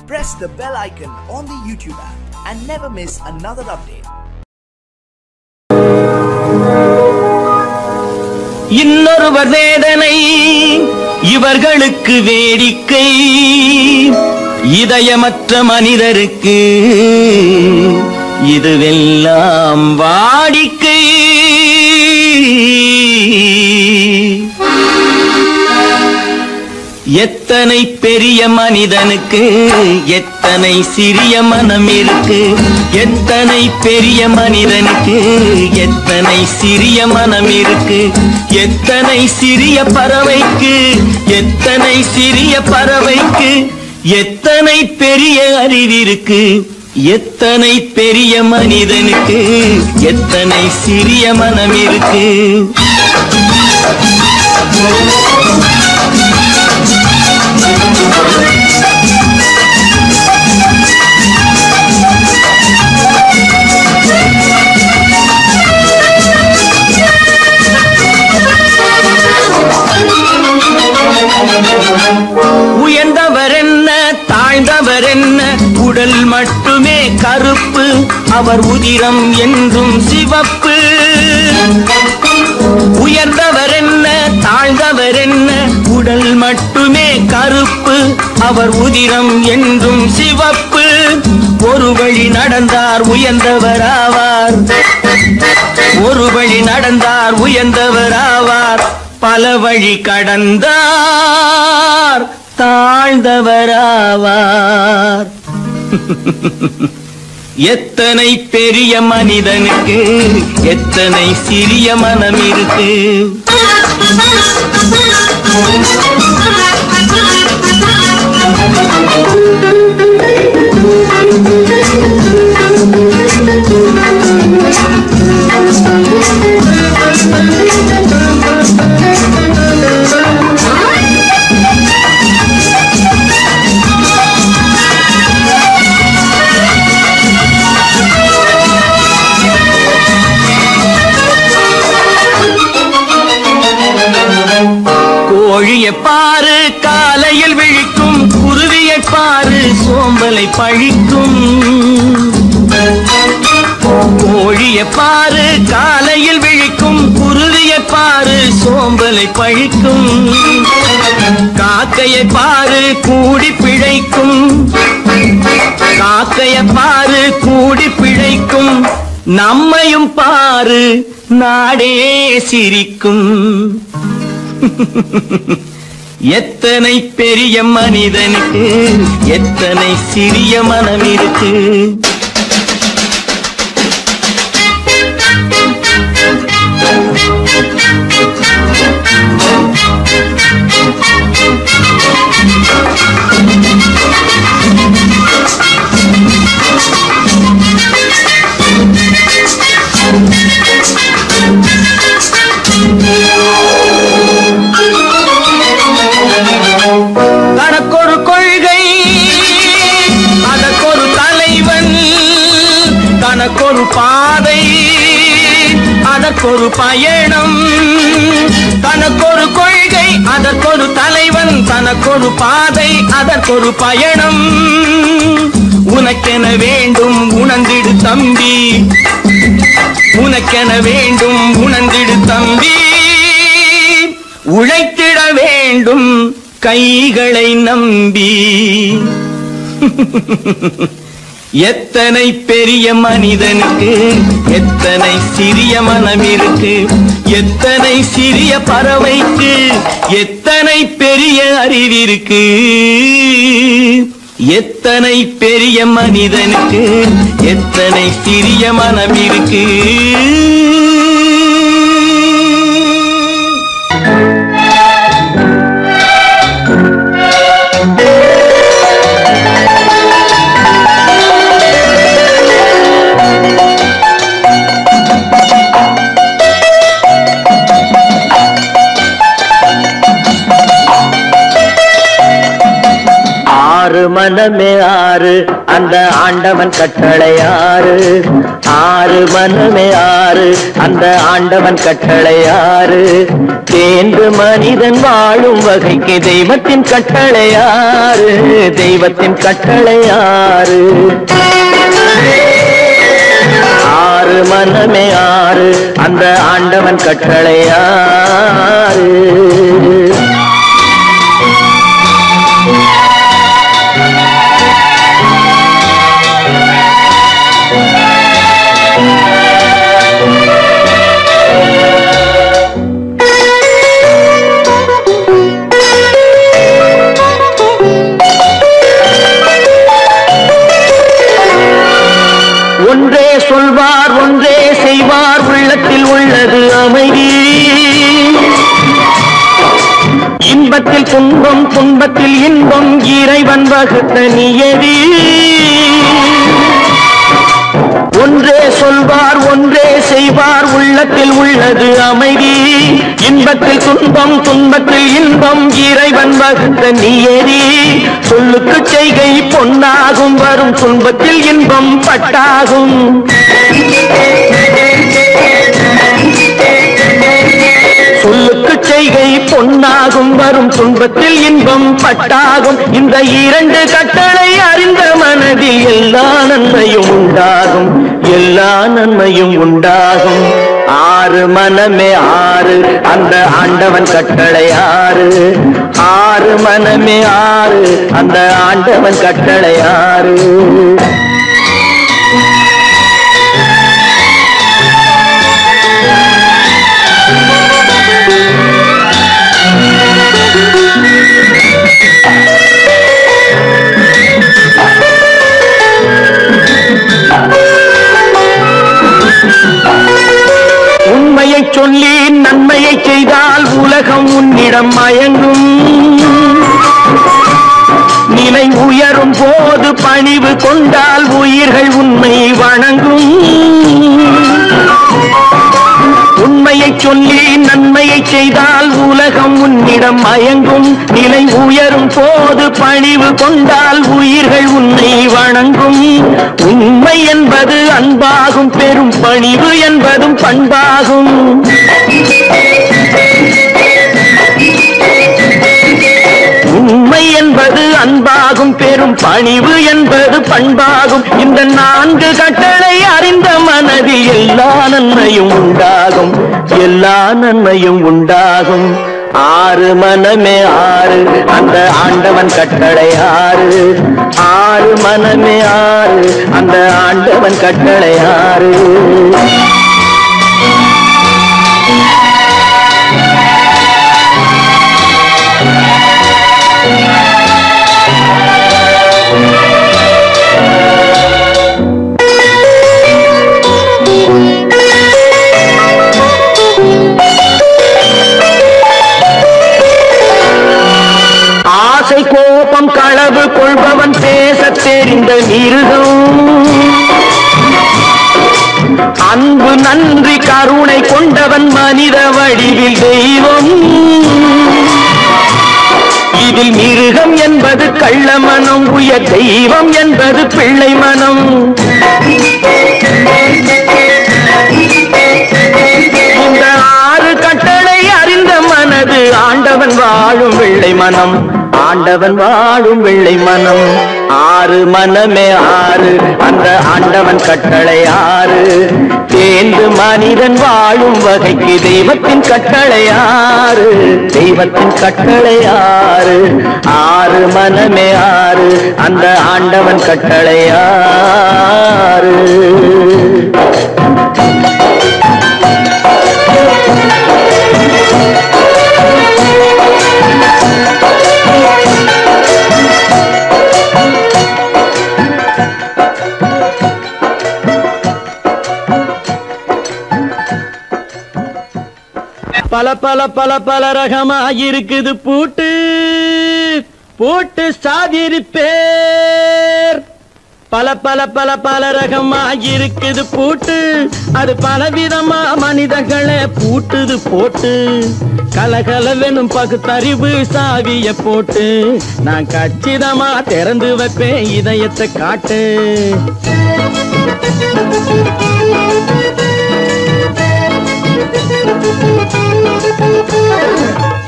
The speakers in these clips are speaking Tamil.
Press the bell icon on the YouTube app and never miss another update. இன்னொருவர் வேதனை இவர்களுக்கு வேடிக்கை, இதயமற்ற மனிதருக்கு இதுவெல்லாம் வாடிக்கை. எத்தனை பெரிய மனிதனுக்கு எத்தனை சிறிய மனம் இருக்கு, எத்தனை பெரிய மனிதனுக்கு எத்தனை சிறிய மனம் இருக்கு, எத்தனை சிறிய பறவைக்கு எத்தனை சிறிய பறவைக்கு எத்தனை பெரிய அறிவிருக்கு, எத்தனை பெரிய மனிதனுக்கு எத்தனை சிறிய மனம் இருக்கு. உயர்ந்தவர் என்ன தாழ்ந்தவர் என்ன, உடல் மட்டுமே கருப்பு, அவர் உதிரம் என்றும் சிவப்பு. உயர்ந்தவர் என்ன தாழ்ந்தவர் என்ன, உடல் மட்டுமே கருப்பு, அவர் உதிரம் என்றும் சிவப்பு. ஒரு வழி நடந்தார் உயர்ந்தவர் ஆவார், ஒரு வழி நடந்தார் உயர்ந்தவர் ஆவார், பல வழி கடந்தார் தாழ்ந்தவராவார். எத்தனை பெரிய மனிதனுக்கு எத்தனை சிறிய மனம் இருக்கு. கோழியை பாரு காலையில் விழிக்கும், குருவியை பாரு சோம்பலை பழிக்கும். கோழியை பாரு காலையில் விழிக்கும், குருவியை பாரு சோம்பலை பழிக்கும். காக்கையை பாரு கூடி பிழைக்கும், காக்கையை பாரு கூடி பிழைக்கும். நம்மையும் பாரு நாடே சிரிக்கும். எத்தனை பெரிய மனிதனுக்கு எத்தனை சிறிய மனம் இருக்கு. தனக்கொரு கொள்கை அதற்கொரு தலைவன், தனக்கொரு பாதை அதற்கொரு பயணம். தனக்கொரு கொள்கை அதற்கொரு தலைவன், தனக்கொரு பாதை அதற்கொரு பயணம். உனக்கென வேண்டும் உணர்ந்திடு தம்பி, உனக்கென வேண்டும் உணர்ந்திடு தம்பி. உழைத்திட வேண்டும் கைகளை நம்பி. எத்தனை பெரிய மனிதனுக்கு எத்தனை சிறிய மனம் இருக்கு, எத்தனை சிறிய பறவைக்கு எத்தனை பெரிய அறிவிருக்கு, எத்தனை பெரிய மனிதனுக்கு எத்தனை சிறிய மனம் இருக்கு. ஆறு மனமே ஆறு அந்த ஆண்டவன் கட்டளை ஆறு. ஆறு மனமே ஆறு அந்த ஆண்டவன் கட்டளை ஆறு. தேர்ந்து மனிதன் வாழும் வகைக்கு தெய்வத்தின் கட்டளை ஆறு. தெய்வத்தின் கட்டளை ஆறு. ஆறு மனமே ஆறு அந்த ஆண்டவன் கட்டளை ஆறு. ஒன்றே சொல்வார் ஒன்றே செய்வார் உள்ளத்தில் உள்ளது அமைதி. இன்பத்தில் துன்பம் துன்பத்தில் இன்பம் இறைவன் வகுத்த நியதி. ஒன்றே சொல்வார் ஒன்றே செய்வார் உள்ளத்தில் உள்ளது அமைதி. இன்பத்தில் துன்பம் துன்பத்தில் இன்பம் இறைவன் வகுத்த நியதி. சொல்லுக்கு செய்கை பொன்னாகும் வரும் துன்பத்தில் இன்பம் பட்டாகும். சொல்லுக்கு செய்கை பொன்னாகும் வரும் துன்பத்தில் இன்பம் பட்டாகும். இந்த இரண்டு கட்டளை அறிந்த மனதில் எல்லா நன்மையும் உண்டாகும். எல்லா நன்மையும் உண்டாகும். ஆறு மனமே ஆறு அந்த ஆண்டவன் கட்டளை ஆறு. ஆறு மனமே ஆறு அந்த ஆண்டவன் கட்டளை ஆறு. உண்மையை சொல்லி நன்மையை செய்தால் உலகம் உன்னிடம் மயங்கும். நிலை உயரும் போது பணிவு கொண்டால் உயிர்கள் உண்மை வணங்கும். உண்மையை சொல்லி நன்மையை செய்தால் உலகம் உன்னிடம் மயங்கும். நிலை உயரும் போது பணிவு கொண்டால் உயிர்கள் உன்னை வணங்கும். உண்மை என்பது அன்பாகும். பெரும் பணிவு என்பதும் பண்பாகும். உண்மை என்பது அன்பாகும். பெரும் பணிவு என்பது பண்பாகும். இந்த நான்கு கட்டளை அறிந்த மனதில் எல்லா நன்மையும் உண்டாகும். எல்லா நன்மையும் உண்டாகும். ஆறு மனமே ஆறு அந்த ஆண்டவன் கட்டளை ஆறு. ஆறு மனமே ஆறு அந்த ஆண்டவன் கட்டளை ஆறு. ஆசை கோபம் களவு கொள்பவன் பேசத் தெரிந்த மிருகம். அன்பு நன்றி கருணை கொண்டவன் மனித வடிவில் தெய்வம். இதில் மிருகம் என்பது கள்ள மனம். உயர் தெய்வம் என்பது பிள்ளை மனம். இந்த ஆறு கட்டளை அறிந்த மனது ஆண்டவன் வாழும் வெள்ளை மனம். ஆண்டவன் வாழும் வெள்ளை மனம். ஆறு மனமே ஆறு அந்த ஆண்டவன் கட்டளை ஆறு. தேர்ந்து மனிதன் வாழும் வகைக்கு தெய்வத்தின் கட்டளை ஆறு. தெய்வத்தின் கட்டளை ஆறு. ஆறு மனமே ஆறு அந்த ஆண்டவன் கட்டளை ஆறு. பல பல பல பல ரகமா இருக்குது பூட்டு. பூட்டு சாதிரி பேர் பல பல பல பல ரகமா இருக்குது பூட்டு, அது பலவிதமா மனிதர்களை பூட்டுது போட்டு. கலகலவெனும் பகுத்தறிவு சாவிய போட்டு, நான் கச்சிதமா திறந்து வைப்பேன் இதயத்தை காட்டு.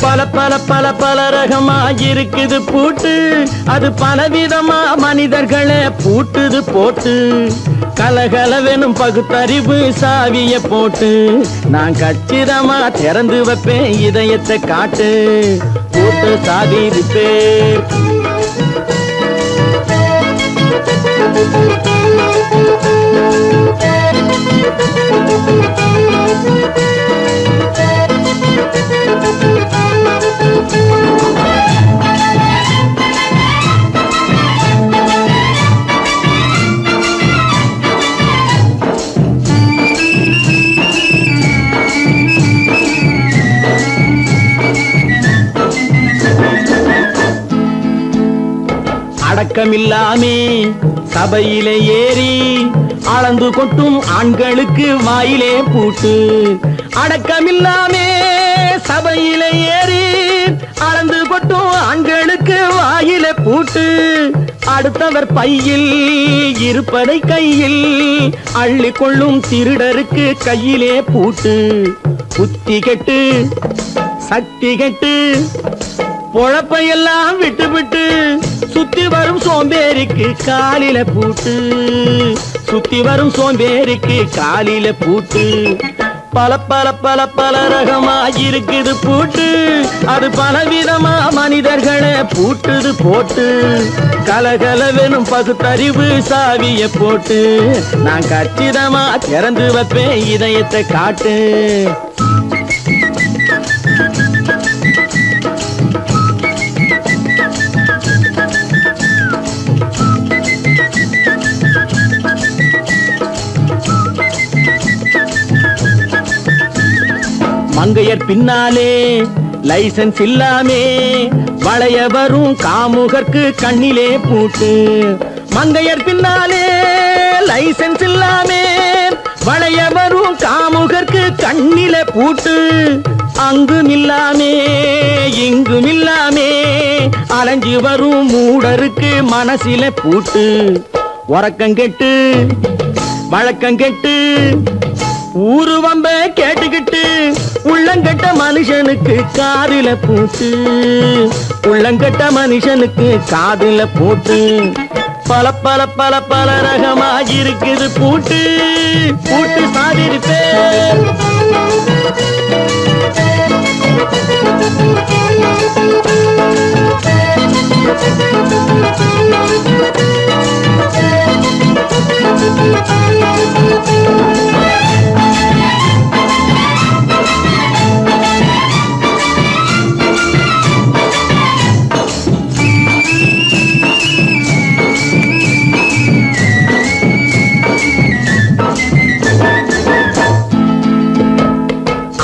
பல பல பல பல ரகமா இருக்குது பூட்டு, அது பலவிதமா மனிதர்களை பூட்டுது போட்டு. கலகலவெனும் பகுத்தறிவு சாவிய போட்டு, நான் கச்சிதமா திறந்து வைப்பேன் இதயத்தை காட்டு. பூட்டு சாவி ரிப்பேர். அடக்கமில்லாமே சபையிலே ஏறி அளந்து கொட்டும் ஆண்களுக்கு வாயிலே பூட்டு. அடக்கமில்லாமே சபையிலே ஏறி அளந்து கொட்டும் ஆண்களுக்கு வாயிலே பூட்டு. அடுத்தவர் பையில் இருப்பதை கையில் அள்ளி கொள்ளும் திருடருக்கு கையிலே பூட்டு. புத்தி கெட்டு சக்தி கெட்டு பொழப்பையெல்லாம் விட்டு விட்டு சுத்தி வரும் சோம்பேறிக்கு காலில பூட்டு. சுத்தி வரும் சோம்பேறிக்கு காலில பூட்டு. பல பல பல பல ரகமா இருக்குது பூட்டு, அது பலவிதமா மனிதர்களை பூட்டுது போட்டு. கலகலவெனும் பகுத்தறிவு சாவிய போட்டு, நான் கச்சிதமா திறந்து வைப்பேன் இதயத்தை காட்டு. மங்கையர் பின்னாலே லைசன்ஸ் இல்லாமே வளைய வரும் காமுகர்க்கு கண்ணிலே பூட்டு. மங்கையர் பின்னாலே லைசன்ஸ் இல்லாமே வளைய வரும் காமுகர்க்கு கண்ணிலே பூட்டு. அங்கும் இல்லாமே இங்கும் இல்லாமே அலைஞ்சு வரும் மூடருக்கு மனசிலே பூட்டு. உறக்கங்கெட்டு வழக்கங்கெட்டு ஊரு வம்ப கேட்டுக்கிட்டு உள்ளங்கட்ட மனுஷனுக்கு காதில பூட்டு. உள்ளங்கட்ட மனுஷனுக்கு காதில பூட்டு. பல பல பல பல ரகமா இருக்குது பூட்டு. பூட்டு சாதிருப்பேன்.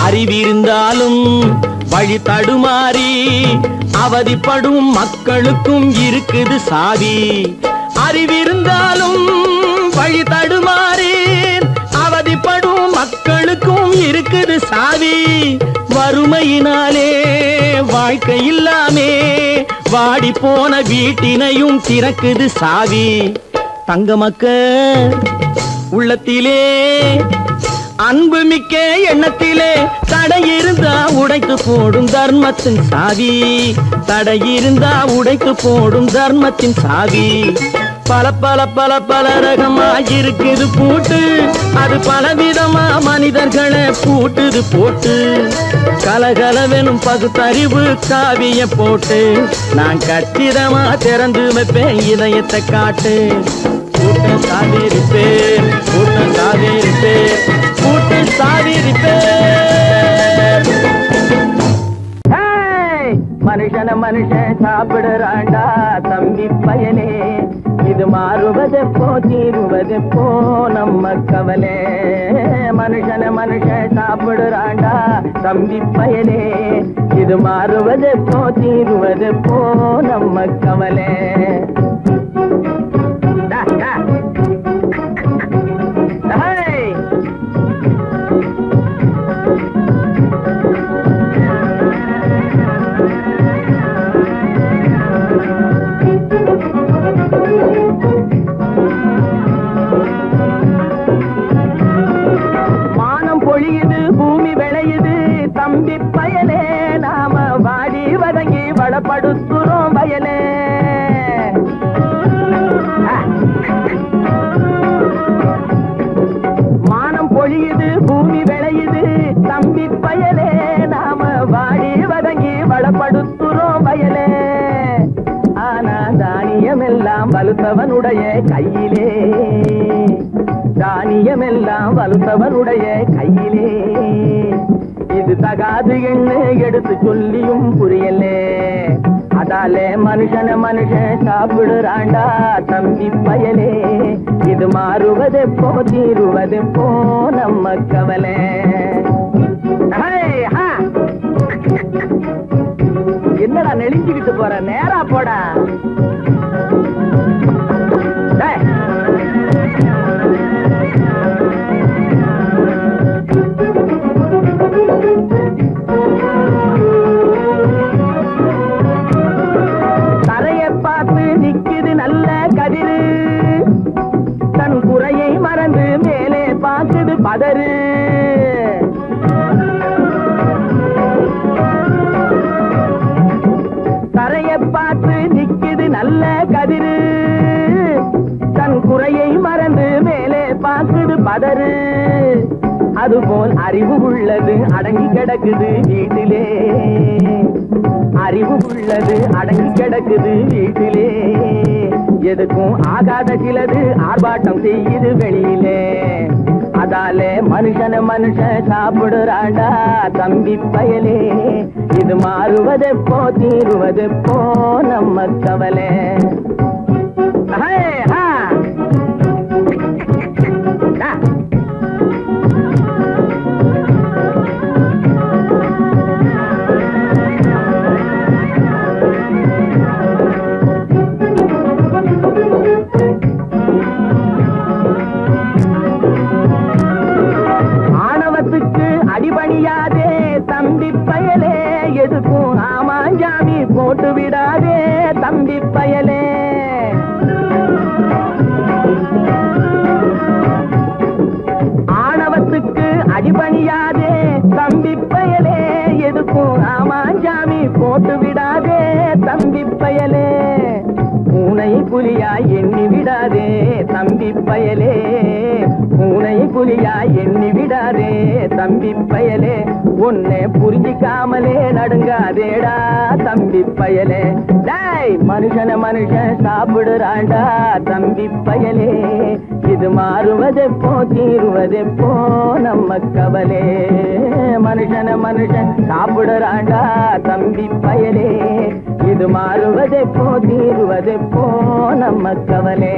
அறிவிருந்தாலும் வழி தடுமாறி அவதிப்படும் மக்களுக்கும் இருக்குது சாவி. அறிவிருந்தாலும் வழி தடுமாறி அவதிப்படும் மக்களுக்கும் இருக்குது சாவி. வறுமையினாலே வாழ்க்கை இல்லாமே வாடி போன வீட்டினையும் திறக்குது சாவி. தங்க மக்கள் உள்ளத்திலே அன்பு மிக்க எண்ணத்திலே தடை இருந்தா உடைத்து போடும் தர்மத்தின் சாவி. தடை இருந்தா உடைத்து போடும் தர்மத்தின் சாவி. பல பல பல பல ரகமா இருக்குது பூட்டு, அது பலவிதமா மனிதர்களை பூட்டுது போட்டு. கலகலவெனும் பகுத்தறிவு சாவிய போட்டு, நான் கச்சிதமா திறந்து வைப்பேன் இதயத்தை காட்டு. பூட்டு சாவி ரிப்பேர். பூட்டு சாவி ரிப்பேர். பூட்டு சாவி ரிப்பேர். மனுஷன மனுஷன் சாப்பிடுறாண்டா தம்பி பயனே. இது மாறுவதெப்போ தீருவதெப்போ நம்ம கவலை. மனுஷன மனுஷன் சாப்பிடுறாண்டா தம்பி பயனே. இது மாறுவதெப்போ தீருவதெப்போ நம்ம கவலை. தானியமெல்லாம் வலுத்தவனுடைய கையிலே, தானியமெல்லாம் வலுத்தவனுடைய கையிலே. இது தகாது என்ன எடுத்து சொல்லியும் புரியலே. அதாலே மனுஷன மனுஷன் சாப்பிடுறாண்டா தம்பி பயலே. இது மாறுவதெப்போ தீருவதெப்போ நம்ம கவலை. என்னடா நெளிஞ்சுக்கிட்டு போற, நேரா போடா. தரைய பார்த்து நிக்குது நல்ல கதிரு, தன் குறையை மறந்து மேலே பார்க்குது பதறு. தரைய பார்த்து நிக்குது நல்ல கதிரு, தன் குறையை மறந்து மேலே பார்க்குது பதறு. அதுபோல் அறிவு உள்ளது அடங்கி கிடக்குது வீட்டிலே, அறிவு உள்ளது அடங்கி கிடக்குது வீட்டிலே. எதுக்கும் ஆகாத சிலது ஆர்ப்பாட்டம் செய்யுது வெளியிலே. அதாலே மனுஷன மனுஷன் சாப்பிடுறாண்டா தம்பி பயலே. இது மாறுவதெப்போ தீருவதெப்போ நம்ம கவலை. அடிபணியாதே தம்பி பயலே, எதுக்கும் ஆமாஞ்சாமி போட்டு விடாதே தம்பி பயலே. ஆணவத்துக்கு அடிபணியாதே தம்பி பயலே, எதுக்கும் ஆமாஞ்சாமி போட்டு விடாதே தம்பி பயலே. பூனை புலியா எண்ணி விடாதே தம்பி பயலே, பூனை புலியா எண்ணி விடாதே தம்பி பயலே. உன்னை புரிஞ்சிக்காமலே நடுங்காதேடா தம்பி பயலே. டேய் மனுஷன மனுஷன் சாப்பிடுறாண்டா தம்பி பயலே. இது மாறுவதெப்போ தீருவதெப்போ நம்ம கவலை. மனுஷன மனுஷன் சாப்பிடுறாண்டா தம்பி பயலே. இது மாறுவதெப்போ தீருவதெப்போ நம்ம கவலை.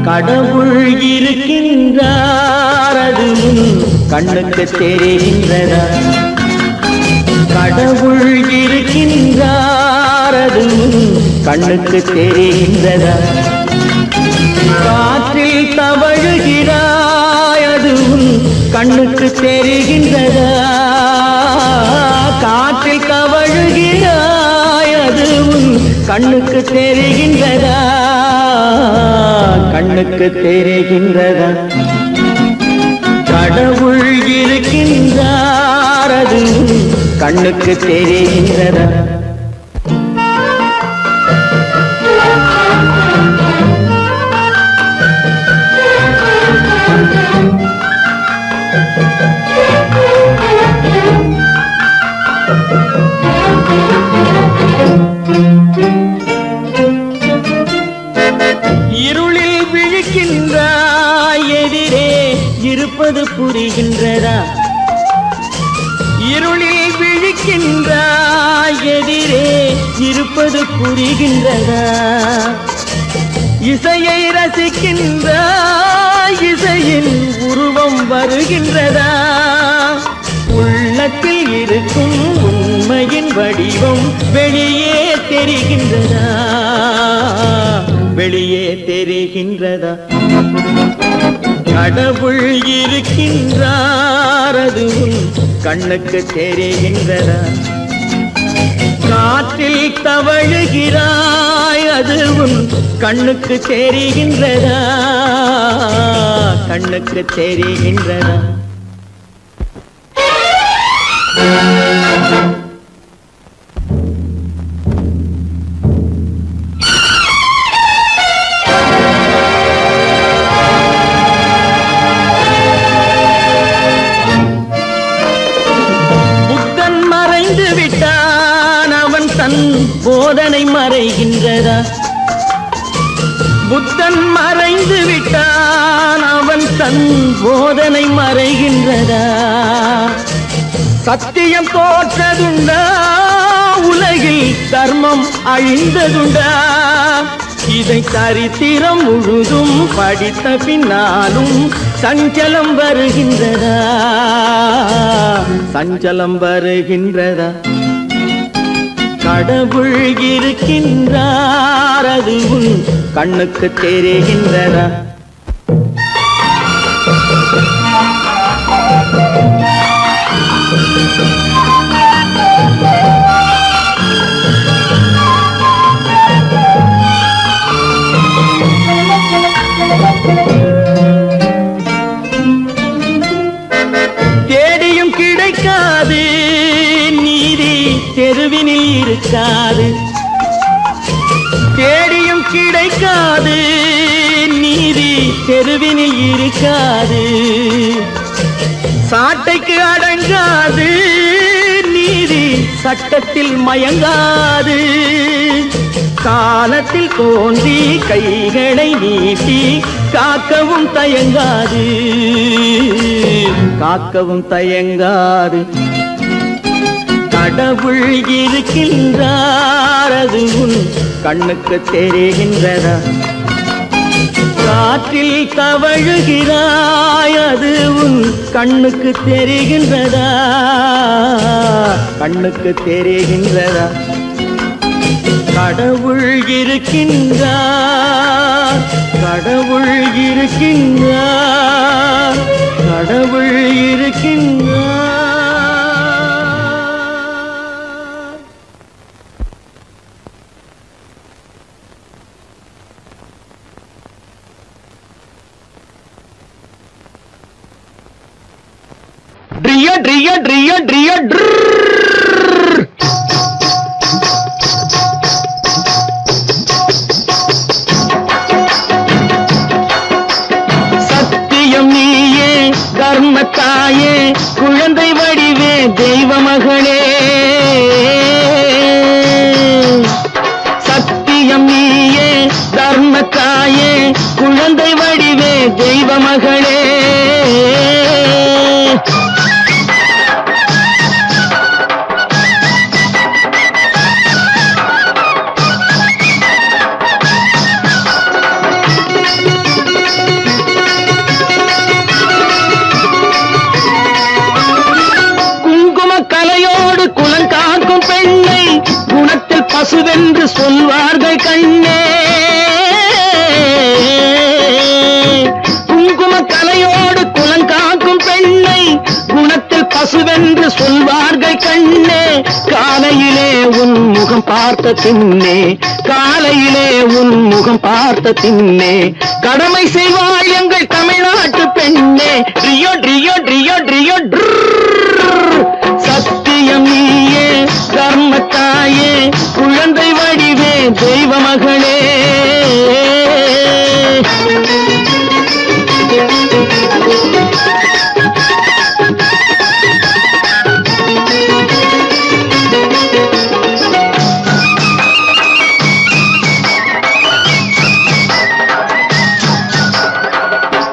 கடவுள் இருக்கின்றார் அதுவும் கண்ணுக்கு தெரிகின்றதா? கடவுள் இருக்கின்றார் அதுவும் கண்ணுக்கு தெரிகின்றதா? காற்றில் தவழுகிறாய் அதுவும் கண்ணுக்கு தெரிகின்றதா? காற்றில் தவழுகிறாய் அதுவும் கண்ணுக்கு தெரிகின்றதா? கண்ணுக்கு தெரிகின்றதா? கடவுள் இருக்கின்றார் அதுவும் கண்ணுக்கு தெரிகின்றதா? இருளில் விழிக்கின்றாய் எதிரே இருப்பது புரிகின்றதா? இருளில் விழிக்கின்றாய் எதிரே இருப்பது புரிகின்றதா? இசையை ரசிக்கின்றாய் இசையின் உருவம் வருகின்றதா? உள்ளத்தில் இருக்கும் உண்மையின் வடிவம் வெளியே தெரிகின்றதா? வெளியே தெரிகின்றதா? கடவுள் இருக்கின்றார் அதுவும் கண்ணுக்கு தெரிகின்றதா? காற்றில் தவழுகிறாய் கண்ணுக்கு தெரிகின்றதா கண்ணுக்கு தெரிகின்றதா புத்தன் மறைந்து விட்டான் அவன் தன் போதனை மறைகின்றதா புத்தன் மறைந்து விட்டான் அவன் தன் போதனை மறைகின்றதா சத்தியம் தோற்றதுண்டா உலகில் தர்மம் அழிந்ததுண்டா இதை சரித்திரம் முழுதும் படித்த பின்னாலும் சஞ்சலம் வருகின்றதா சஞ்சலம் வருகின்றதா கடவுள் இருக்கின்றார் அது உன் கண்ணுக்கு தெரிகின்றதா தேடியும் கிடைக்காது நீதி தெருவினில் இருக்காது தேடியும் கிடைக்காது நீதி தெருவினில் இருக்காது சாட்டைக்கு அடங்காது நீதி சட்டத்தில் மயங்காது காலத்தில் தோன்றி கைகளை நீட்டி காக்கவும் தயங்காது காக்கவும் தயங்காது கடவுள் இருக்கின்றார் அது உன் கண்ணுக்கு தெரிகின்றதா காற்றில் தவழுகிறாய் அது உன் கண்ணுக்கு தெரிகின்றதா கண்ணுக்கு தெரிகின்றதா கடவுள் இருக்கின்றார் கடவுள் இருக்கின்றார் கடவுள் இருக்கின்றார் ட்ரிய ட்ரிய ட்ரிய ட்ரிய சத்தியம் நீயே தர்மத்தாயே குழந்தை வடிவே தெய்வ மகளே சத்தியம் நீயே தர்மத்தாயே குழந்தை வடிவே தெய்வ மகளே பசுவென்று சொல்வார்கள் கண்ணே குங்கும கலையோடு குலங்காக்கும் பெண்ணை குணத்தில் பசுவென்று சொல்வார்கள் கண்ணே காலையிலே உன் முகம் பார்த்த பின்னே காலையிலே உன் முகம் பார்த்த பின்னே கடமை செய்வாள் எங்கள் தமிழ்நாட்டு பெண்ணே ட்ரியோ ட்ரியோ ட்ரியோ ட்ரியோ சத்தியம் நீயே தர்மத்தாயே குழந்தை வடிவே தெய்வ மகளே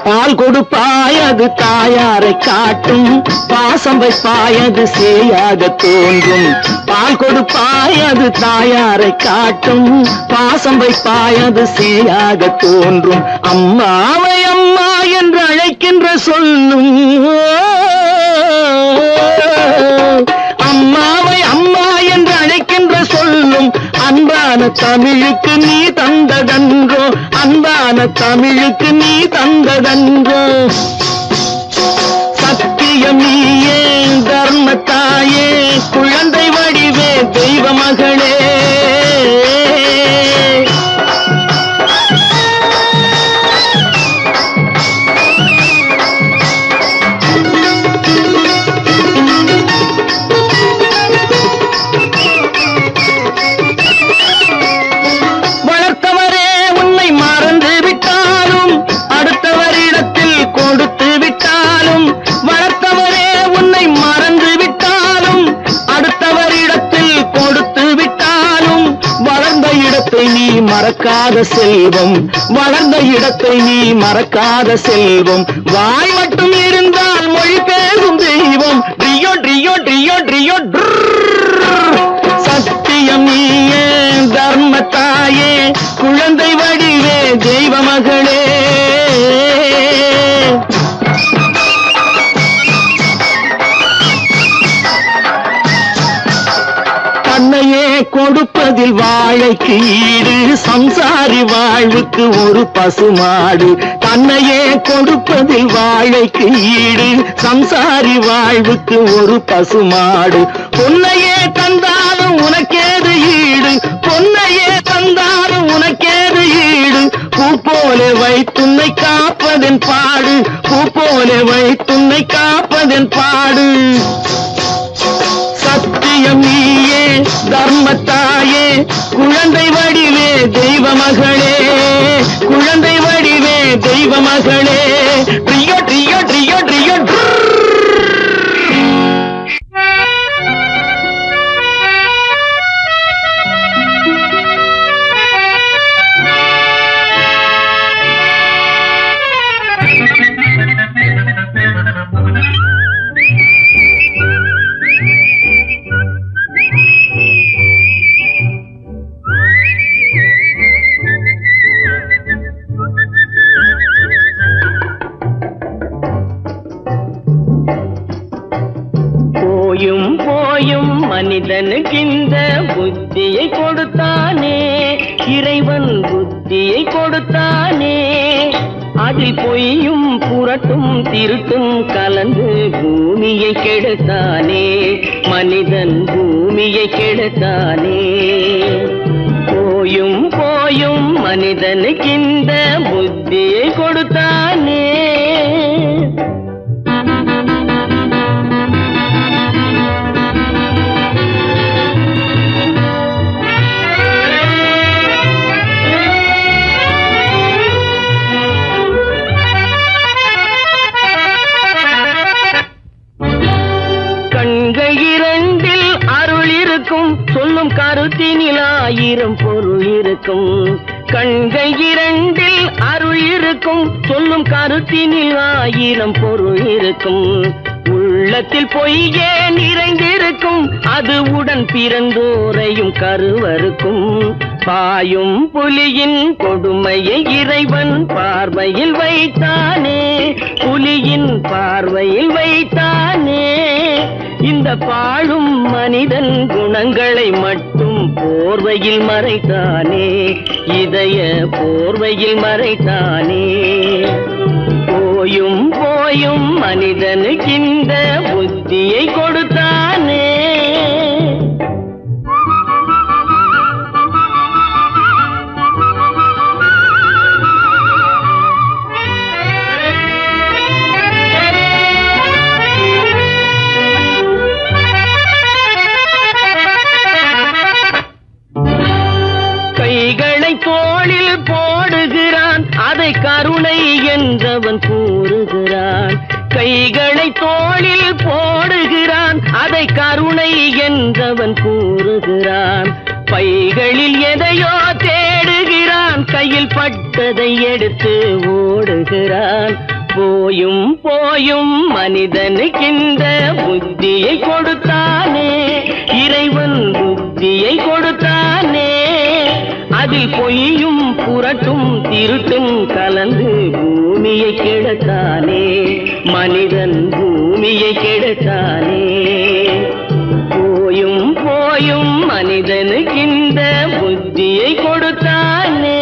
பால் கொடுப்பாய் அது தாயாரை காட்டும் பாசம் வைப்பாய் அது சேயாக தோன்றும் பால் கொடுப்பாய் அது தாயாரை காட்டும் பாசம் வைப்பாய் அது சேயாக தோன்றும் அம்மாவை அம்மா என்று அழைக்கின்ற சொல்லும் அம்மாவை அம்மா என்று அழைக்கின்ற சொல்லும் அன்பான தமிழுக்கு நீ தந்ததன்றோ அன்பான தமிழுக்கு நீ தந்ததன்றோ சத்தியம் நீயே தர்மத்தாயே குழந்தை வடிவே தெய்வ மகளே மறக்காத செல்வம், வளர்ந்த இடத்தை நீ மறக்காத செல்வம், வாய் மட்டும் இருந்தால் மொழி பேசும் தெய்வம். ட்ரியோ ட்ரியோ ட்ரியோ ட்ரியோ சத்தியம் நீயே தர்மத்தாயே, குழந்தை வடிவே தெய்வ மகளே. தன்னையே கொடுப்பதில் வாழைக்கு ஈடு, சம்சாரி வாழ்வுக்கு ஒரு பசுமாடு. தன்னையே கொடுப்பதில் வாழைக்கு ஈடு, சம்சாரி வாழ்வுக்கு ஒரு பசுமாடு. பொன்னையே தந்தாலும் உனக்கேது ஈடு, பொன்னையே தந்தாலும் உனக்கேது ஈடு. பூ போல வைத்துன்னை காப்பதன் பாடு, பூ போல வைத்துன்னை காப்பதன் பாடு. சத்தியம் நீயே தர்மத்தாயே, குழந்தை வடிவே தெய்வ மகளே, குழந்தை வடிவே தெய்வ மகளே. ட்ரியோ ட்ரியோ ட்ரியோ ட்ரியோ மனிதனுக்கிந்த புத்தியை கொடுத்தானே, இறைவன் புத்தியை கொடுத்தானே. அதில் பொய்யும் புரட்டும் திருட்டும் கலந்து பூமியை கெடுத்தானே, மனிதன் பூமியை கெடுத்தானே. போயும் போயும் மனிதனுக்கிந்த புத்தியை கொடுத்தானே. சொல்லும் கருத்தினில் ஆயிரம் பொருள் இருக்கும், கண்கள் இரண்டில் அருள் இருக்கும். சொல்லும் கருத்தினில் ஆயிரம் பொருள் இருக்கும். உள்ளத்தில் பொய்யே நிறைந்திருக்கும், அது உடன் பிறந்தோரையும் கருவருக்கும். பாயும் புலியின் கொடுமையை இறைவன் பார்வையில் வைத்தானே, புலியின் பார்வையில் வைத்தானே. இந்த பாழும் மனிதன் குணங்களை மட்டும் போர்வையில் மறைத்தானே, இதய போர்வையில் மறைத்தானே. போயும் போயும் மனிதனுக்கு இந்த புத்தியை கொடுத்தானே. தோளில் போடுகிறான், அதை கருணை என்றவன் கூறுகிறான். கைகளை தோளில் போடுகிறான், அதை கருணை என்றவன் கூறுகிறான். பைகளில் எதையோ தேடுகிறான், கையில் பட்டதை எடுத்து ஓடுகிறான். போயும் போயும் மனிதனுக்கிந்த புத்தியை கொடுத்தானே, இறைவன் புத்தியை கொடுத்தானே. அதில் பொய்யும் புரட்டும் திருட்டும் கலந்து பூமியை கெடுத்தானே, மனிதன் பூமியை கெடுத்தானே. போயும் போயும் மனிதனுக்கிந்த புத்தியை கொடுத்தானே.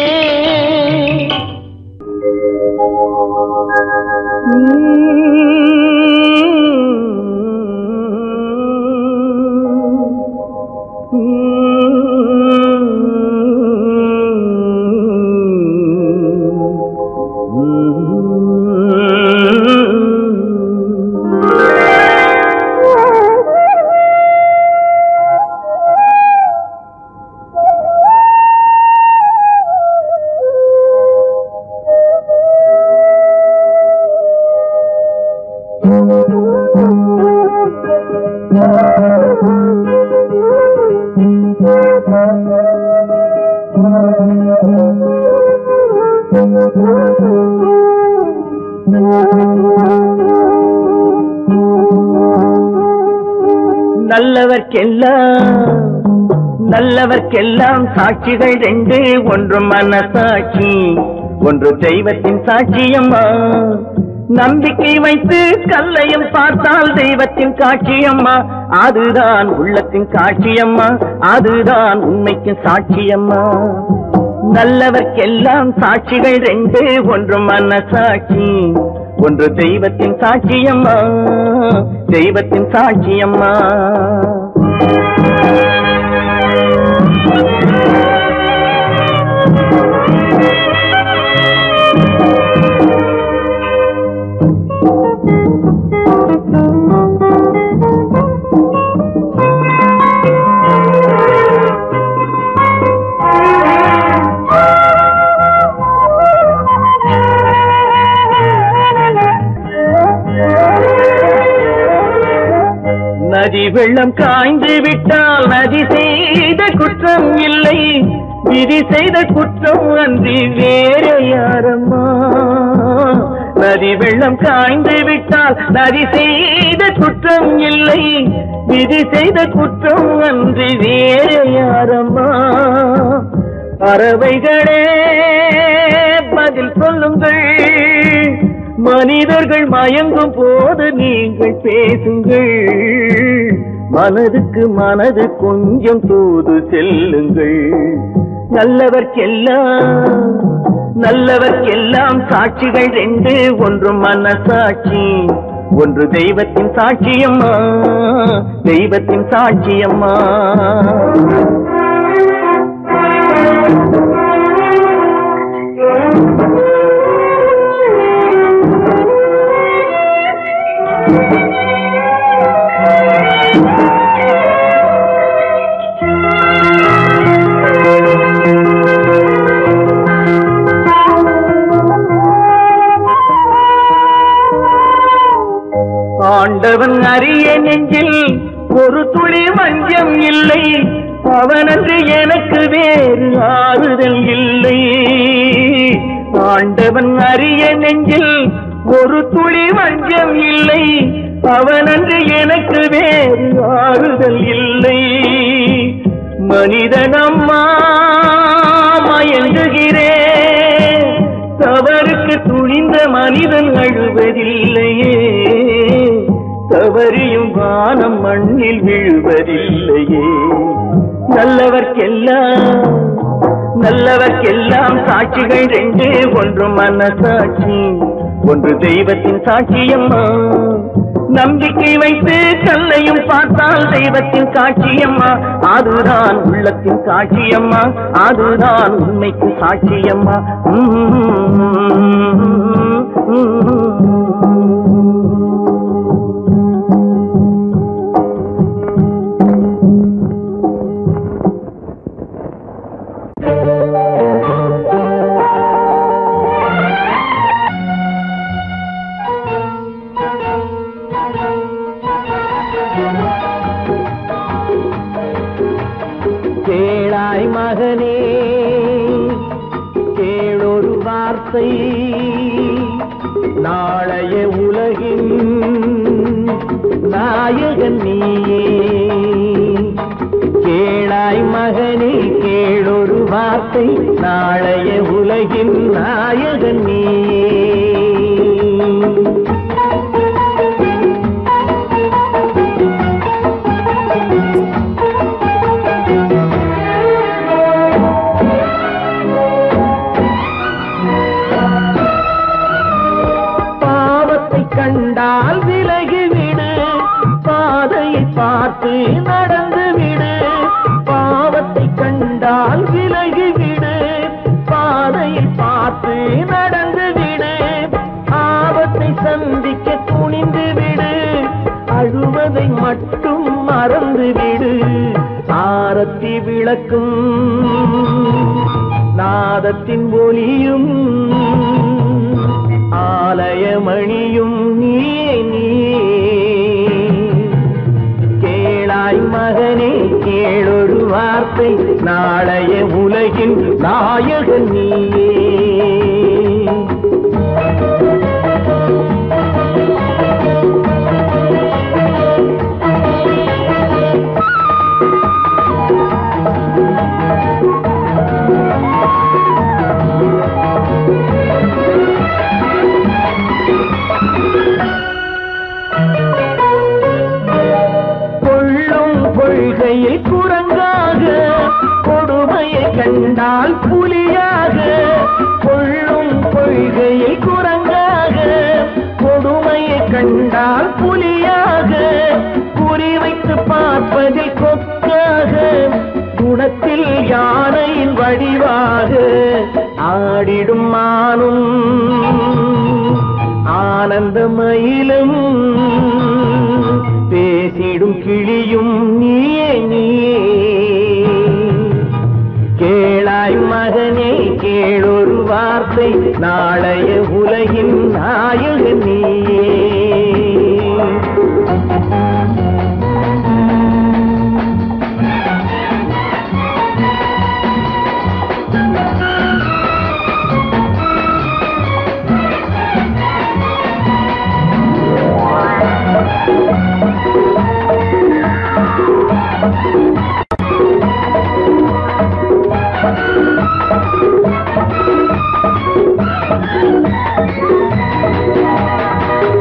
நல்லவர்க்கெல்லாம் சாட்சிகள் ரெண்டு, ஒன்று மனசாட்சி, ஒன்று தெய்வத்தின் சாட்சியம்மா. நம்பிக்கை வைத்து கல்லையும் பார்த்தால் தெய்வத்தின் காட்சியம்மா, அதுதான் உள்ளத்தின் காட்சியம்மா, அதுதான் உண்மைக்கு சாட்சியம்மா. நல்லவர்க்கெல்லாம் சாட்சிகள் ரெண்டு, ஒன்று மனசாட்சி, ஒன்று தெய்வத்தின் சாட்சியம்மா, தெய்வத்தின் சாட்சியம்மா. நதி வெள்ளம் காய்ந்து விட்டால் நதி செய்த குற்றம் இல்லை, விதி செய்த குற்றம் அன்றி வேற யாரம்மா. நதி வெள்ளம் காய்ந்து விட்டால் நதி செய்த குற்றம் இல்லை, விதி செய்த குற்றம் அன்றி வேற யாரம்மா. பறவைகளே பதில் சொல்லுங்கள், மனிதர்கள் மயங்கும் போது நீங்கள் பேசுங்கள், மனதுக்கு மனது கொஞ்சம் தூது செல்லுங்கள். நல்லவர்க்கெல்லாம் சாட்சிகள் ரெண்டு, ஒன்று மனசாட்சி, ஒன்று தெய்வத்தின் சாட்சியம்மா, தெய்வத்தின் சாட்சியம்மா. ஆண்டவன் அறிய நெஞ்சில் ஒரு துளி வஞ்சம் இல்லை, அவனன்று எனக்கு வேறு ஆறுதல் இல்லை. ஆண்டவன் அறிய நெஞ்சில் ஒரு துளி வஞ்சம் இல்லை, அவனன்று எனக்கு வேறு ஆறுதல் இல்லை. மனிதனம்மா மயங்குகிறேன், தவறுக்கு துணிந்த மனிதன் அழுவதில்லையே, தவறியும் வானம் மண்ணில் விழுவதில்லையே. நல்லவர்க்கெல்லாம் சாட்சிகள் ரெண்டு, ஒன்று மனசாட்சி, ஒன்று தெய்வத்தின் சாட்சியம்மா. நம்பிக்கை வைத்து கல்லையும் பார்த்தால் தெய்வத்தின் காட்சியம்மா, அதுதான் உள்ளத்தின் காட்சியம்மா, அதுதான் உண்மைக்கு சாட்சியம்மா. கேளாய் மகனே கேளொரு வார்த்தை, நாளைய உலகின் நாயகன் நீயே. கேளாய் மகனே கேளொரு வார்த்தை, நாளைய உலகின் நாயகன் நீயே. கண்டால் விலகிவிடு, பாதையை பார்த்து நடந்து விடு. பாவத்தை கண்டால் விலகிவிடு, பாதையை பார்த்து நடந்து விடு. ஆபத்தை சந்திக்க துணிந்து விடு, அழுவதை மட்டும் மறந்து விடு. ஆரத்தி விளக்கும் நாதத்தின் ஒலியும் ஆலயமணியும் நீயே நீயே. கேளாய் மகனே கேளொரு வார்த்தை, நாளைய உலகின் நாயகன் நீயே. கொண்டால் புலியாக, குறி வைத்து பார்ப்பதில் கொக்காக, குணத்தில் யானையின் வடிவாக ஆடிடும் மானும் ஆனந்த மயிலும் பேசிடும் கிளியும் நீயே நீயே. கேளாய் மகனே கேளொரு வார்த்தை, நாளைய உலகின் நாயகன் நீயே.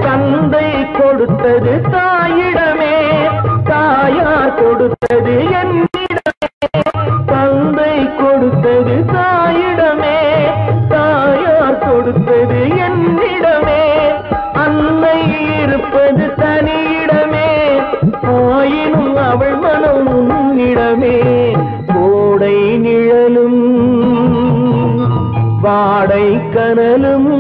தந்தை கொடுத்தது தாயிடமே, தாயார் கொடுத்தது என்னிடமே. தந்தை கொடுத்தது தாயிடமே, தாயார் கொடுத்தது என்னிடமே. அன்னை இருப்பது தனியிடமே, ஆயினும் அவள் மனம் உன்னிடமே. கோடை நிழலும் வாடை கனலும்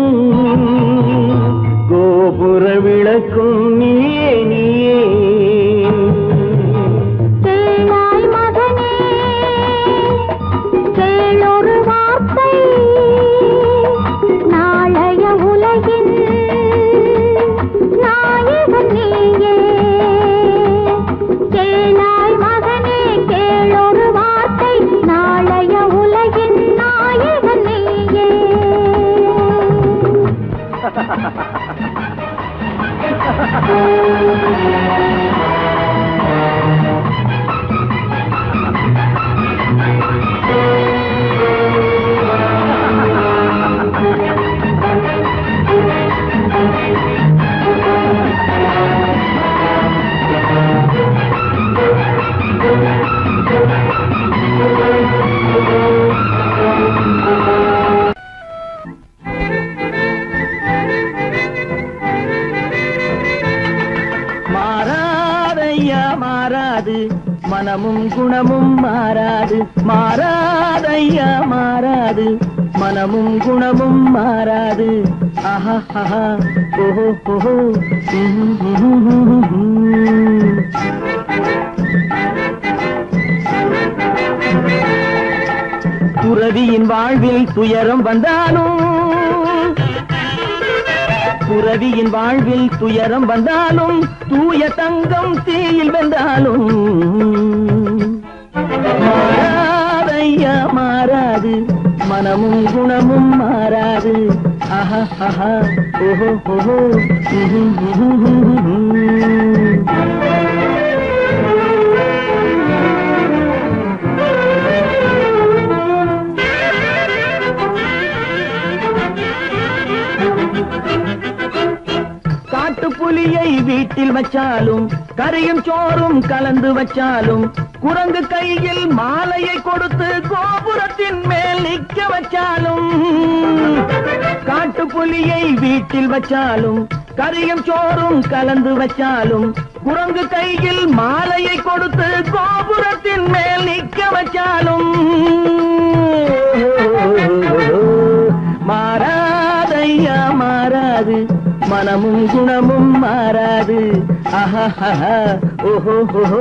கோபுர விளக்கும் நீயே நீயே. கேளாய் மகனே கேளொரு வார்த்தை, நாளைய உலகின் நாயகன் நீயே. கேளாய் மகனே கேளொரு வார்த்தை, நாளைய உலகின் நாயகன் நீயே. மாறாதையா மாறாது, மனமும் குணமும் மாறாது. மாறாதையா மாறாது, மனமும் குணமும் மாறாது. ஆஹா ஆஹா ஓஹோ ஓஹோ. துறவியின் வாழ்வில் துயரம் வந்தாலும், துறவியின் வாழ்வில் துயரம் வந்தாலும், தூய தங்கம் தீயில் வென்றாலும் மாறாதையா மாறாது, மனமும் குணமும் மாறாது. ஆஹா ஆஹா ஓஹோ ஓஹோ. காட்டுப்புலியை வீட்டில் வச்சாலும், கறியும் சோறும் கலந்து வச்சாலும், குரங்கு கையில் மாலையை கொடுத்து கோபுரத்தின் மேல் நிற்க வச்சாலும். காட்டுப்புலியை வீட்டில் வச்சாலும், கறியும் சோறும் கலந்து வச்சாலும், குரங்கு கையில் மாலையை கொடுத்து கோபுரத்தின் மேல் நிற்க வச்சாலும் மாறாதையா மாறாது, மனமும் குணமும் மாறாது. ஆஹா ஆஹா ஓஹோ ஓஹோ.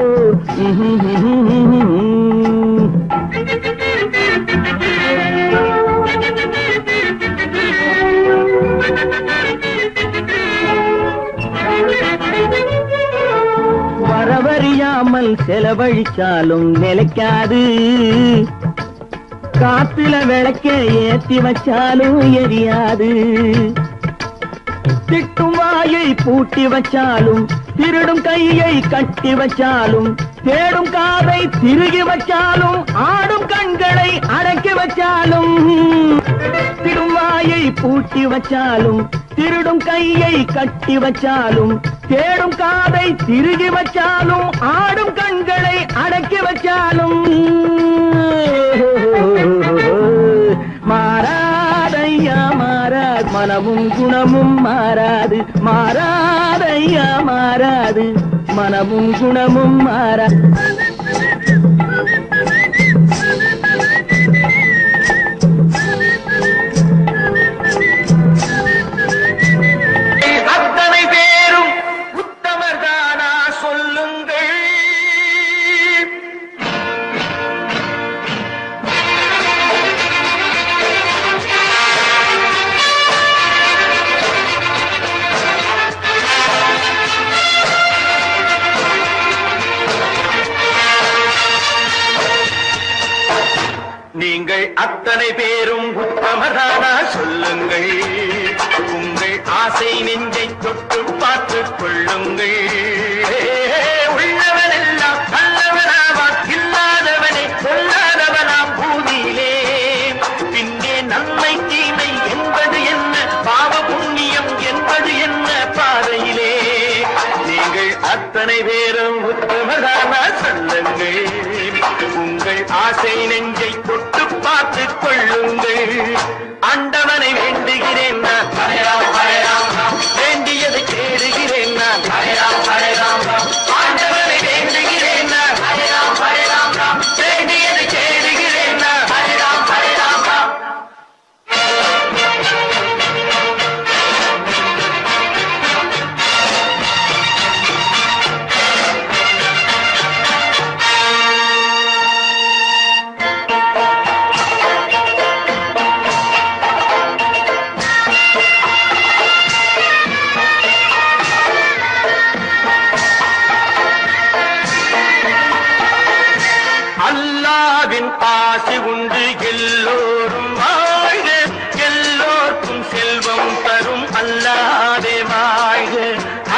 வரவறியாமல் செலவழிச்சாலும் நிலைக்காது, காத்துல விளக்க ஏத்தி வச்சாலும் எரியாது. திட்டும் வாயை பூட்டி வச்சாலும், திருடும் கையை கட்டி வச்சாலும், தேடும் காதை திருகி வச்சாலும், ஆடும் கண்களை அடக்கி வச்சாலும். திடும் வாயை பூட்டி வச்சாலும், திருடும் கையை கட்டி வச்சாலும், தேடும் காதை திருகி வச்சாலும், ஆடும் கண்களை அடக்கி வச்சாலும் மாறாதையா மாறாது, மனமும் குணமும் மாறாது. மாறாதையா ஐயா மாறாது, மனமும் குணமும் மாறா. அத்தனை பேரும் உத்தமர்தானா சொல்லுங்கள். நீங்கள் அத்தனை பேரும் உத்தமதானா சொல்லுங்கள். உங்கள் ஆசை நெஞ்சை தொட்டு பார்த்துக் கொள்ளுங்கள். உள்ளவனெல்லாம் நல்லவனாவான், இல்லாதவனை சொல்லாதவனாம் பூமியிலே. பின்னே நன்மை தீமை என்பது என்ன, பாவ புண்ணியம் என்பது என்ன பாதையிலே. நீங்கள் அத்தனை பேரும் உத்தமதானா சொல்லுங்கள். உங்கள் ஆசை நெஞ்சை தொட்டு பார்த்துக் கொள்ளுங்கள். ஆண்டவனை வேண்டுகிறேன் நான், வேண்டியதை தேடுகிறேன் நான். ஆண்டவனை வேண்டுகிறேன் நான், வேண்டியதை தேடுகிறேன் நான். அல்லாவின் ஆசி உண்டு எல்லோரும் வாழ்க, எல்லோருக்கும் செல்வம் தரும் அல்லாவே வாழ்க.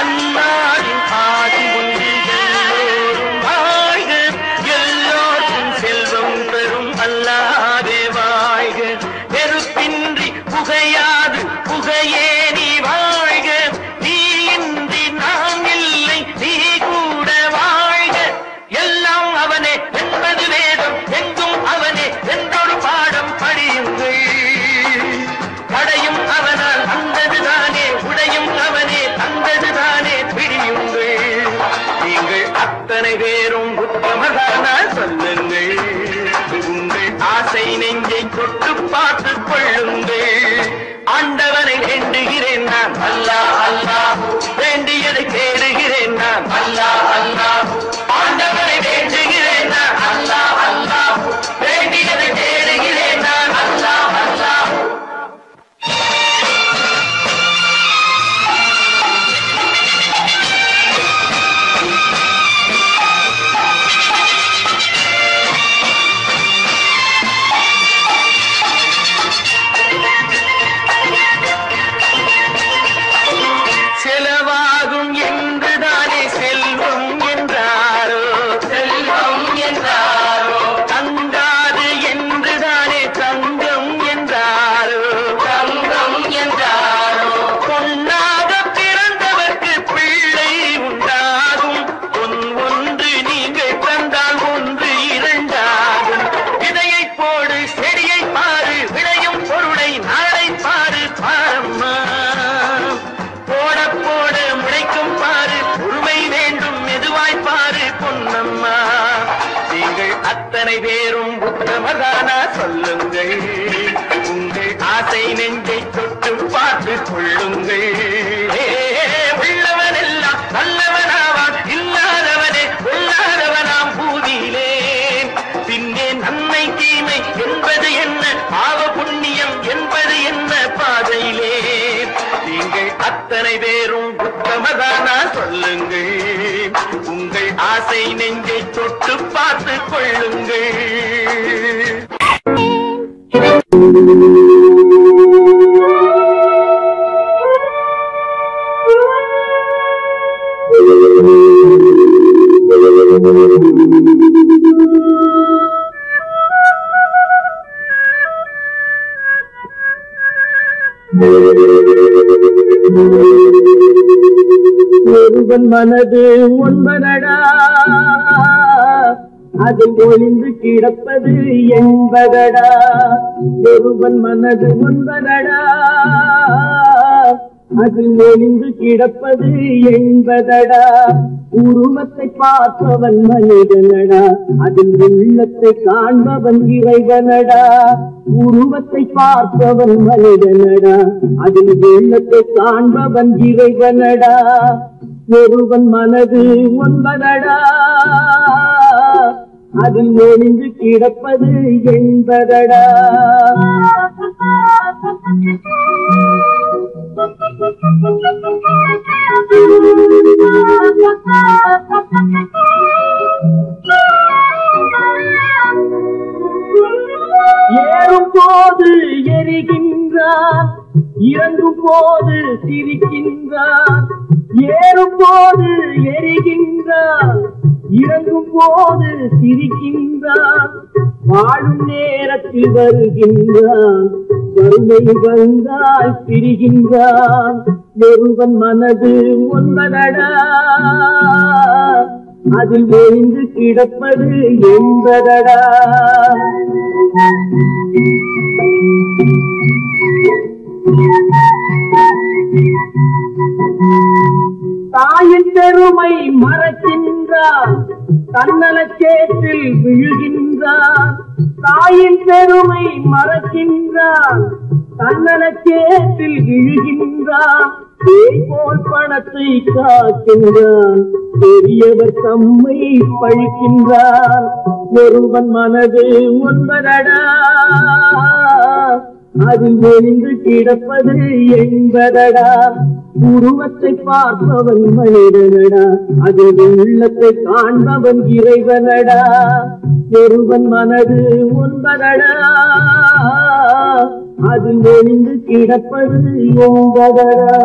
அல்லாவின் ஆசி உண்டு எல்லோரும் வாழ்க, எல்லோருக்கும் செல்வம் தரும் அல்லாவே வாழ்க. நெருப்பின்றி புகையாது புகையே நீ வாழ்க, நீ இன்றி நாம் இல்லை நீ கூட வாழ்க. எல்லாம் அவனே என்பது வேதம், எங்கும் அவனே என்றொரு பாடம் படியுங்கள். படையும் அவனால் வந்ததுதானே, உடையும் அவனே தந்ததுதானே பிடியுங்கள். நீங்கள் அத்தனை பேரும் உத்தமதானா சொல்லுங்கள். உங்கள் ஆசை நெஞ்சை தொட்டு பார்த்துக் கொள்ளுங்கள். ஆண்டவனை வேண்டுகிறேன் நான், அல்லாஹ் அல்லாஹ், வேண்டியதை தேடுகிறேன் நான், அல்லாஹ் அல்லாஹ். ஆண்டவனை வேண்டுகிறேன் நான், அல்லாஹ் அல்லாஹ், வேண்டியதை தேடுகிறேன் நான், அல்லாஹ் அல்லாஹ். செலவாகும் என்றுதானே செல்வம் என்றாரோ, செல்வம் என்றாரோ. தங்காது என்றுதானே தங்கம் என்றாரோ, தங்கம் என்றாரோ. பொன்னாக பிறந்தவர்க்கு பிள்ளை உண்டாகும், பொன் ஒன்று நீங்கள் தந்தால் ஒன்று இரண்டாகும். விதையை போடு செடியை பாரு, விளையும் பொருளை நாளை பாரு பாரம்மா. போட போட முளைக்கும் பாரு, பொறுமை வேண்டும் மெதுவாய் பாரு பொன்னம்மா. நீங்கள் அத்தனை பேரும் உத்தமதானா சொல்லுங்கள். உங்கள் ஆசை நெஞ்சை தொட்டு பார்த்துக் கொள்ளுங்கள். உள்ளவனெல்லாம் நல்லவனாவான், இல்லாதவனே கொல்லாதவனாம் பூமியிலே. பின்னே நன்மை தீமை என்பது என்ன, பாவ புண்ணியம் என்பது என்ன பாதையிலே. நீங்கள் அத்தனை பேரும் உத்தமதானா சொல்லுங்கள். உங்கள் ஆசை நெஞ்சை தொட்டு பார்த்துக் கொள்ளுங்கள். ஒருவன் மனது ஒன்பதடா, அதில் ஒளிந்து கிடப்பது என்பதடா. ஒருவன் மனது ஒன்பதடா, அதில் ஒளிந்து கிடப்பது என்பதடா உருவத்தை பார்ப்பவன் மனிதனடா அதில் உள்ளத்தை காண்பவன் இறைவனடா உருவத்தை பார்ப்பவன் மனிதனடா அதில் உள்ளத்தை காண்பவன் இறைவனடா ஒருவன் மனது ஒன்பதடா அதில் ஒளிந்து கிடப்பது என்பதடா ஏறும் போது எரிகின்றான் இறங்கும் போது சிரிக்கின்றான் ஏறும் போது எரிகின்றான் இறங்கும் போது சிரிக்கின்றான் வாழும் நேரத்தில் வருகின்றான் வறுமை வந்தால் பிரிகின்றான் ஒருவன் மனது ஒன்பதடா அதில் ஒளிந்து கிடப்பது என்பதடா தாயின் பெருமை மறக்கின்றான் தன்னலச்சேற்றில் விழுகின்றான் தாயின் பெருமை மறக்கின்றான் தன்னலச்சேற்றில் விழுகின்றான் போல் பணத்தை காக்கின்றான் பெரியவர் தம்மை பழிக்கின்றான் ஒருவன் மனது ஒன்பதடா அதில் ஒளிந்து கிடப்பது என்பதடா உருவத்தை பார்ப்பவன் மனிதனடா அதில் உள்ளத்தை காண்பவன் இறைவனடா ஒருவன் மனது ஒன்பதடா அதில் ஒளிந்து கிடப்பது என்பதடா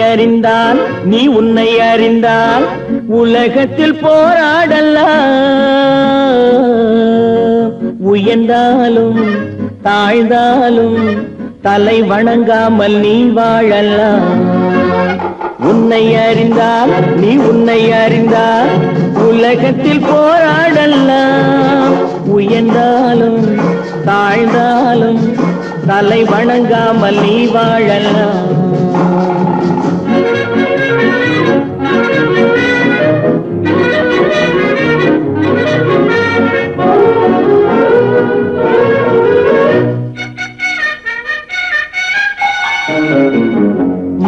அறிந்தால் நீ உன்னை அறிந்தால் உலகத்தில் போராடலாம் உயர்ந்தாலும் தாழ்ந்தாலும் தலை வணங்காமல் நீ வாழலாம் உன்னை அறிந்தால் நீ உன்னை அறிந்தால் உலகத்தில் போராடலாம் உயர்ந்தாலும் தாழ்ந்தாலும் தலை வணங்காமல் நீ வாழலாம்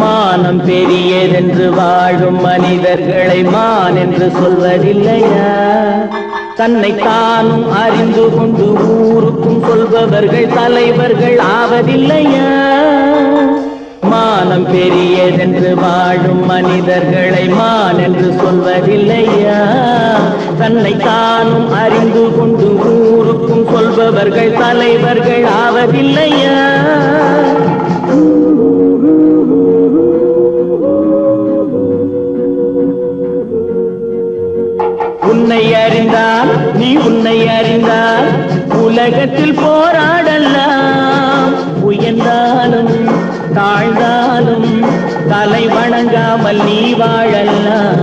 மானம் பெரியதென்று வாழும் மனிதர்களை மான் என்று சொல்வதில்லையா தன்னை தானும் அறிந்து கொண்டு ஊருக்கும் சொல்பவர்கள் தலைவர்கள் ஆவதில்லையா மானம் பெரியதென்று வாழும் மனிதர்களை மான் என்று சொல்வதில்லையா தன்னை தானும் அறிந்து கொண்டு ஊருக்கும் சொல்பவர்கள் தலைவர்கள் ஆவதில்லையா உன்னை அறிந்தால் நீ உன்னை அறிந்தால் உலகத்தில் போராடலாம் உயர்ந்தாலும் தாழ்ந்தாலும் தலை வணங்காமல் நீ வாழலாம்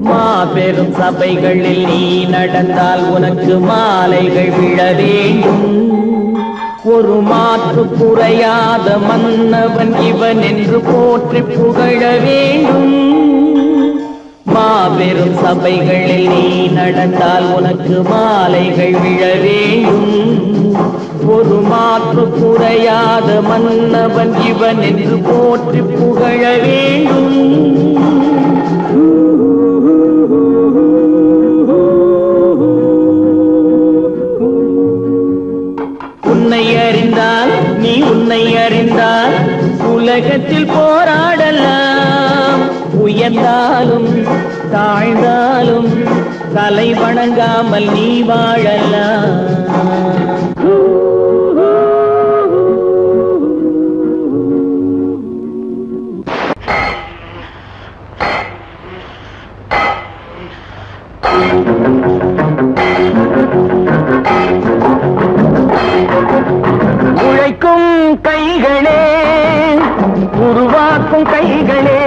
மாபெரும் சபைகளில் நீ நடந்தால் உனக்கு மாலைகள் விழ வேண்டும் ஒரு மாற்று குறையாத மன்னவன் இவன் என்று போற்றி புகழ வேண்டும் மாபெரும் சபைகளில் நீ நடந்தால் உனக்கு மாலைகள் விழ வேண்டும் ஒரு மாற்று குறையாத மன்னவன் இவன் என்று போற்றி புகழ வேண்டும் உலகத்தில் போராடலாம், உயர்ந்தாலும் தாழ்ந்தாலும் தலை வணங்காமல் நீ வாழலாம். உழைக்கும் கைகளே, உருவாக்கும் கைகளே,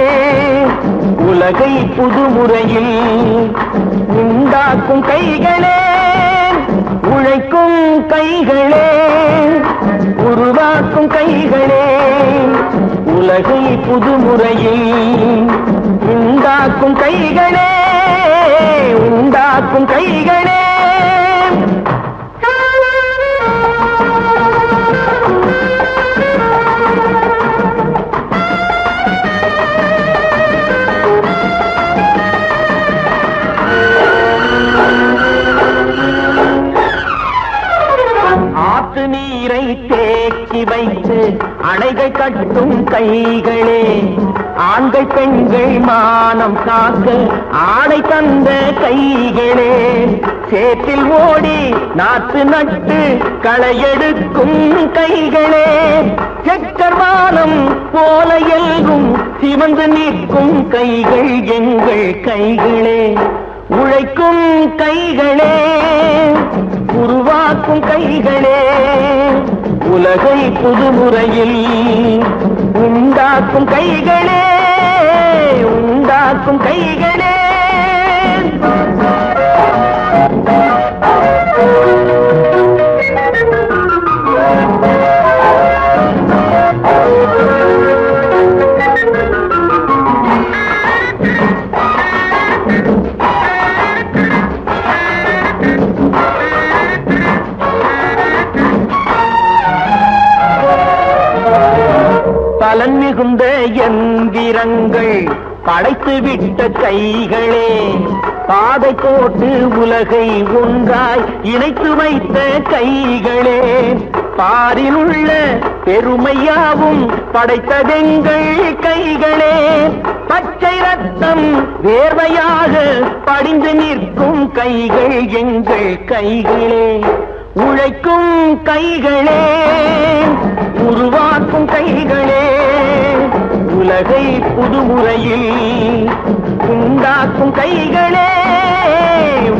உலகை புதுமுறையில் உண்டாக்கும் கைகளே. உழைக்கும் கைகளே, உருவாக்கும் கைகளே, உலகை புதுமுறையில் உண்டாக்கும் கைகளே, உண்டாக்கும் கைகளே. ஆத்து நீரை தேக்கி வைத்து அணைகள் கட்டும் கைகளே, ஆண்கள் பெண்கள் மானம் காக்க ஆணை தந்த கைகளே. சேற்றில் ஓடி நாற்று நட்டு களையெடுக்கும் கைகளே, செக்கர்வானம் போல எல்கும் சிவந்து நிற்கும் கைகள் எங்கள் கைகளே. உழைக்கும் கைகளே, உருவாக்கும் கைகளே, உலகை புதுமுறையில் உண்டாக்கும் கைகளே, உண்டாக்கும் கைகளே. பலன் மிகுந்த எந்திரங்கள் படைத்து விட்ட கைகளே, பாதை போட்டு உலகை ஒன்றாய் இணைத்து வைத்த கைகளே. பாரில் உள்ள பெருமையாவும் படைத்ததெங்கள் கைகளே. பச்சை ரத்தம் வேர்வையாக படிந்து நிற்கும் கைகள் எங்கள் கைகளே. உழைக்கும் கைகளே, உருவாக்கும் கைகளே, உலகை புதுமுறையில் உண்டாக்கும் கைகளே,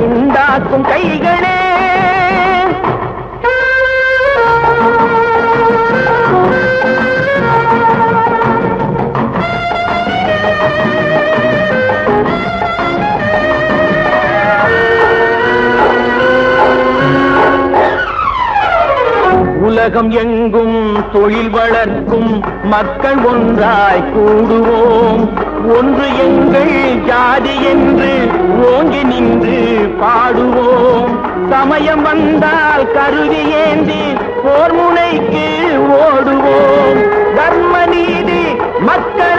உண்டாக்கும் கைகளே. உலகம் எங்கும் தொழில் வளர்க்கும் மக்கள் ஒன்றாய் கூடுவோம். ஒன்று எங்கள் ஜாதி என்று ஓங்கி நின்று பாடுவோம். சமயம் வந்தால் கருவி ஏந்தி போர் முனைக்கு ஓடுவோம். தர்ம நீதி மக்கள்